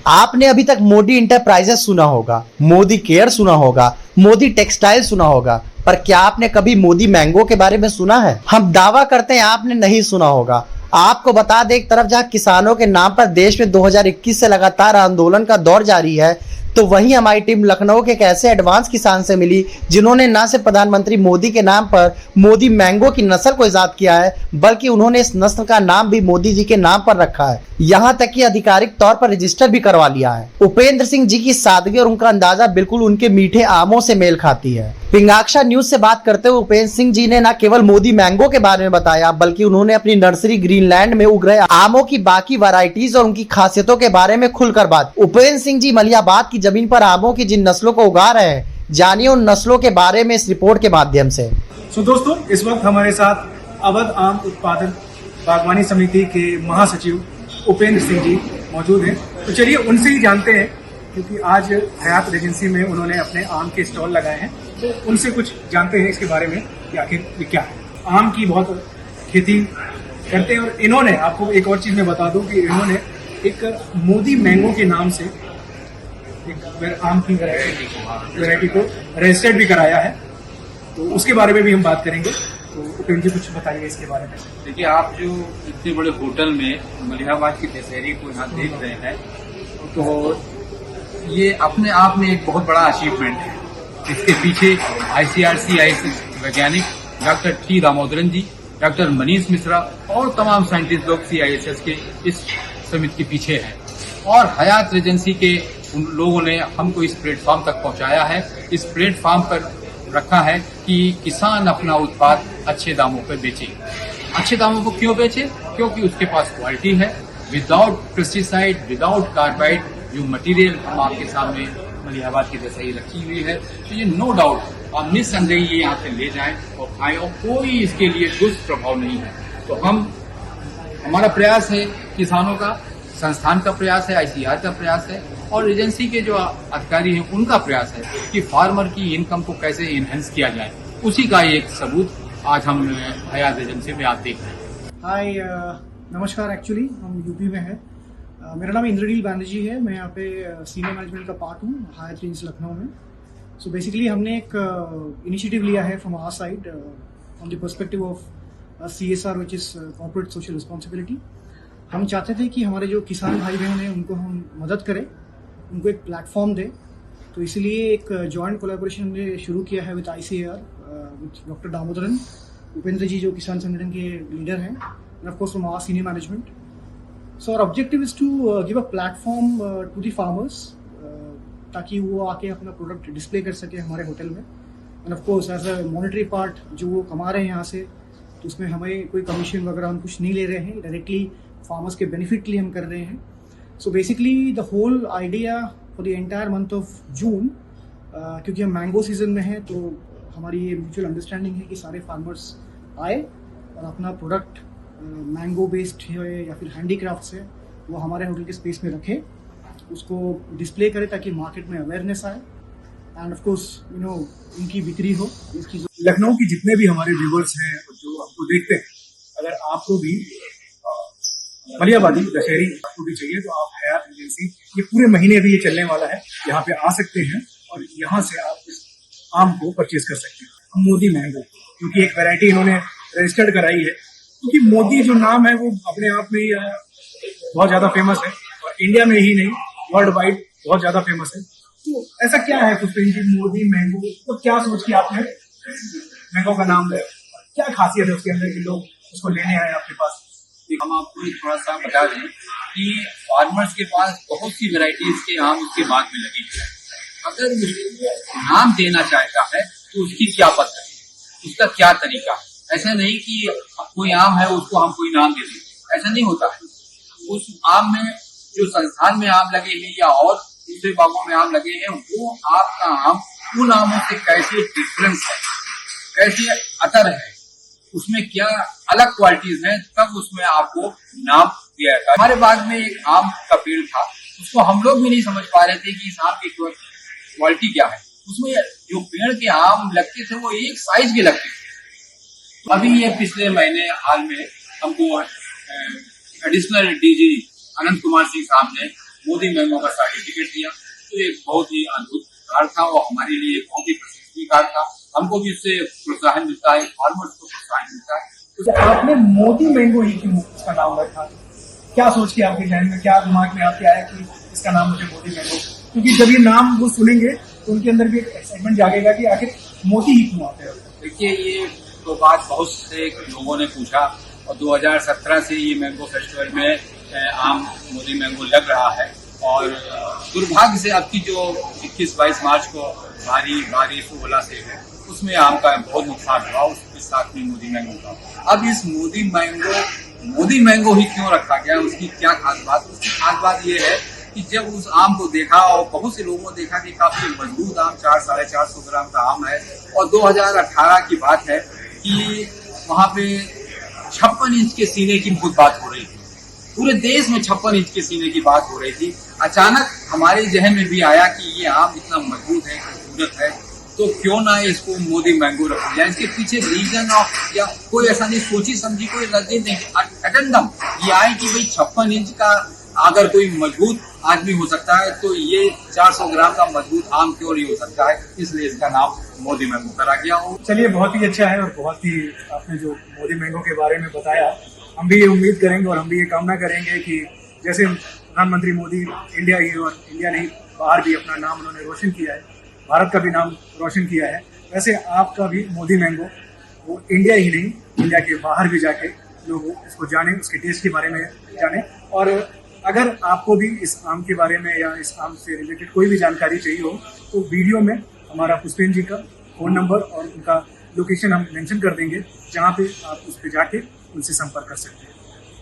आपने अभी तक मोदी इंटरप्राइजेस सुना होगा, मोदी केयर सुना होगा, मोदी टेक्सटाइल सुना होगा, पर क्या आपने कभी मोदी मैंगो के बारे में सुना है? हम दावा करते हैं आपने नहीं सुना होगा। आपको बता दें, एक तरफ जहां किसानों के नाम पर देश में 2021 से लगातार आंदोलन का दौर जारी है, तो वहीं हमारी टीम लखनऊ के एक ऐसे एडवांस किसान से मिली जिन्होंने न सिर्फ प्रधानमंत्री मोदी के नाम पर मोदी मैंगो की नस्ल को इजाद किया है, बल्कि उन्होंने इस नस्ल का नाम भी मोदी जी के नाम पर रखा है। यहाँ तक कि आधिकारिक तौर पर रजिस्टर भी करवा लिया है। उपेंद्र सिंह जी की सादगी और उनका अंदाजा बिल्कुल उनके मीठे आमों से मेल खाती है। पिंगाक्षा न्यूज से बात करते हुए उपेंद्र सिंह जी ने न केवल मोदी मैंगो के बारे में बताया, बल्कि उन्होंने अपनी नर्सरी ग्रीनलैंड में उग रहे आमों की बाकी वैरायटीज और उनकी खासियतों के बारे में खुलकर बात। उपेंद्र सिंह जी मलियाबाद की जमीन पर आमों की जिन नस्लों को उगा रहे हैं, जानिए उन नस्लों के बारे में इस रिपोर्ट के माध्यम से। दोस्तों, इस वक्त हमारे साथ अवध आम उत्पादन बागवानी समिति के महासचिव उपेंद्र सिंह जी मौजूद हैं। तो चलिए उनसे ही जानते हैं, क्योंकि आज हयात रेजेंसी में उन्होंने अपने आम के स्टॉल लगाए हैं, तो उनसे कुछ जानते हैं इसके बारे में कि आखिर ये क्या है। आम की बहुत खेती करते हैं और इन्होंने, आपको एक और चीज मैं बता दूं कि इन्होंने एक मोदी मैंगो के नाम से एक आम की वैरायटी को रजिस्टर्ड भी कराया है, तो उसके बारे में भी हम बात करेंगे। तो उपेंद्र जी कुछ बताइए इसके बारे में। देखिए, आप जो इतने बड़े होटल में मलिहाबाद की दशहरी को यहाँ देख रहे हैं, तो ये अपने आप में एक बहुत बड़ा अचीवमेंट है। इसके पीछे ICRC वैज्ञानिक डॉक्टर टी दामोदरन जी, डॉक्टर मनीष मिश्रा और तमाम साइंटिस्ट लोग CISS के इस समिति के पीछे हैं, और हयात रेजेंसी के उन लोगों ने हमको इस प्लेटफॉर्म तक पहुंचाया है। इस प्लेटफॉर्म पर रखा है कि किसान अपना उत्पाद अच्छे दामों पर बेचे। अच्छे दामों पर क्यों बेचे? क्योंकि उसके पास क्वालिटी है, विदाउट पेस्टिसाइड, विदाउट कार्बाइड, जो मटेरियल हम आपके सामने मलिहाबाद की दशहरी रखी हुई है। तो ये नो डाउट आप निस्संदेह ये यहाँ से ले जाएं और खाएं, और कोई इसके लिए दुष्प्रभाव नहीं है। तो हमारा प्रयास है, किसानों का, संस्थान का प्रयास है, ICR का प्रयास है, और एजेंसी के जो अधिकारी हैं उनका प्रयास है कि फार्मर की इनकम को कैसे इनहेंस किया जाए। उसी का एक सबूत आज हम हयात एजेंसी में आप देख रहे हैं। हाय, नमस्कार। एक्चुअली हम यूपी में हैं। मेरा नाम इंद्रनील बैनर्जी है। मैं यहाँ पे सीनियर मैनेजमेंट का पार्ट हूँ हयात रेंज लखनऊ में। सो बेसिकली हमने एक इनिशिएटिव लिया है from our side on the perspective of CSR which is corporate social responsibility. हम चाहते थे कि हमारे जो किसान भाई बहन हैं उनको हम मदद करें, उनको एक प्लेटफॉर्म दें। तो इसलिए एक जॉइंट कोलैबोरेशन हमने शुरू किया है with ICAR, with doctor Damodaran, Upendra ji जो किसान संगठन के लीडर हैं, and of course from our senior management. So our objective is to give a platform to the farmers, ताकि वो आके अपना प्रोडक्ट डिस्प्ले कर सके हमारे होटल में। And of course as a monetary part जो वो कमा रहे हैं यहाँ से, तो उसमें हमें कोई कमीशन वगैरह हम कुछ नहीं ले रहे हैं, डायरेक्टली फार्मर्स के बेनिफिट के लिए हम कर रहे हैं। So basically the whole idea for the entire month of June, क्योंकि हम मैंगो सीजन में हैं, तो हमारी ये म्यूचुअल अंडरस्टैंडिंग है कि सारे फार्मर्स आए और अपना प्रोडक्ट मैंगो बेस्ड है या फिर हैंडीक्राफ्ट्स है वो हमारे होटल के स्पेस में रखें, उसको डिस्प्ले करें ताकि मार्केट में अवेयरनेस आए, एंड ऑफ कोर्स उनकी बिक्री हो। इसकी लखनऊ की जितने भी हमारे व्यूवर्स हैं जो आपको देखते हैं, अगर आपको भी मलिहाबादी दशहरी आपको भी चाहिए, तो आप हयात एजेंसी, ये पूरे महीने भी ये चलने वाला है, यहाँ पे आ सकते हैं और यहाँ से आप इस आम को परचेज कर सकते हैं। मोदी मैंगो, क्योंकि एक वैरायटी इन्होंने रजिस्टर्ड कराई है, क्योंकि मोदी जो नाम है वो अपने आप में ही बहुत ज्यादा फेमस है, और इंडिया में ही नहीं वर्ल्ड वाइड बहुत ज्यादा फेमस है। तो ऐसा क्या है पुष्पेंद्र जी, मोदी मैंगो, तो क्या सोच के आपने मैंगो का नाम लिया? क्या खासियत है उसके अंदर कि लोग उसको लेने आए आपके पास? हम आपको थोड़ा सा बता दें कि फार्मर्स के पास बहुत सी वैरायटीज के आम उसके बाग में लगे हैं। अगर उसको नाम देना चाहता है तो उसकी क्या पद्धति, उसका क्या तरीका है। ऐसा नहीं कि कोई आम है उसको हम कोई नाम दे दें, ऐसा नहीं होता है। उस आम में जो संस्थान में आम लगे हैं या और दूसरे बागों में आम लगे हैं, वो आपका आम उन आमों से कैसे डिफरेंस है, कैसे अतर है, उसमें क्या अलग क्वालिटीज हैं, तब उसमें आपको नाम दिया जाता है। हमारे बाग में एक आम का पेड़ था, उसको हम लोग भी नहीं समझ पा रहे थे कि इस आम की क्वालिटी क्या है। उसमें जो पेड़ के आम लगते थे वो एक साइज के लगते थे। अभी ये पिछले महीने हाल में हमको एडिशनल DG अनंत कुमार सिंह साहब ने मोदी मैंगो का सर्टिफिकेट दिया। तो एक बहुत ही अद्भुत कार्ड था और हमारे लिए एक बहुत ही प्रशंसनीय कार्ड था। हमको भी उससे प्रोत्साहन मिलता है, फार्मर्स को प्रोत्साहन मिलता है। तो आपने मोदी मैंगो ही क्यों इसका नाम रखा? क्या सोच के आपके जहन में, क्या दिमाग में आपके आया कि इसका नाम मुझे मोदी मैंगो? क्योंकि जब ये नाम वो सुनेंगे तो उनके अंदर भी एक एक्साइटमेंट जागेगा कि आखिर मोदी ही क्यों आते हैं। देखिए, ये तो बात बहुत से लोगों ने पूछा और 2017 से ये मैंगो फेस्टिवल में आम मोदी मैंगो लग रहा है और दुर्भाग्य से अब की जो 21-22 मार्च को भारी बारिश ओला से है उसमें आम का बहुत नुकसान हुआ, उसके साथ में मोदी मैंगो का। अब इस मोदी मैंगो ही क्यों रखा गया, उसकी क्या खास बात? उसकी खास बात ये है कि जब उस आम को देखा और बहुत से लोगों ने देखा कि काफी मजबूत आम 400-450 ग्राम का आम है और 2018 की बात है कि वहां पे 56 इंच के सीने की बहुत बात हो रही थी, पूरे देश में 56 इंच के सीने की बात हो रही थी। अचानक हमारे जहन में भी आया कि ये आम इतना मजबूत है, खूबसूरत है, तो क्यों ना इसको मोदी मैंगो रखा जाए। इसके पीछे रीजन ऑफ या कोई ऐसा नहीं सोची समझी, कोई रद्दी नहीं, अटेंडम ये आए कि भाई 56 इंच का अगर कोई मजबूत आदमी हो सकता है तो ये 400 ग्राम का मजबूत आम क्यों नहीं हो सकता है, इसलिए इसका नाम मोदी मैंगो करा गया। चलिए, बहुत ही अच्छा है और बहुत ही आपने जो मोदी मैंगो के बारे में बताया, हम भी ये उम्मीद करेंगे और हम भी ये कामना करेंगे कि जैसे प्रधानमंत्री मोदी इंडिया ही और इंडिया नहीं बाहर भी अपना नाम उन्होंने रोशन किया है, भारत का भी नाम रोशन किया है, वैसे आपका भी मोदी मैंगो वो इंडिया ही नहीं इंडिया के बाहर भी जाके लोग इसको जाने, उसके टेस्ट के बारे में जाने। और अगर आपको भी इस आम के बारे में या इस आम से रिलेटेड कोई भी जानकारी चाहिए हो तो वीडियो में हमारा पुष्पेन जी का फ़ोन नंबर और उनका लोकेशन हम मेंशन कर देंगे, जहाँ पे आप उस पर जाके उनसे संपर्क कर सकते हैं।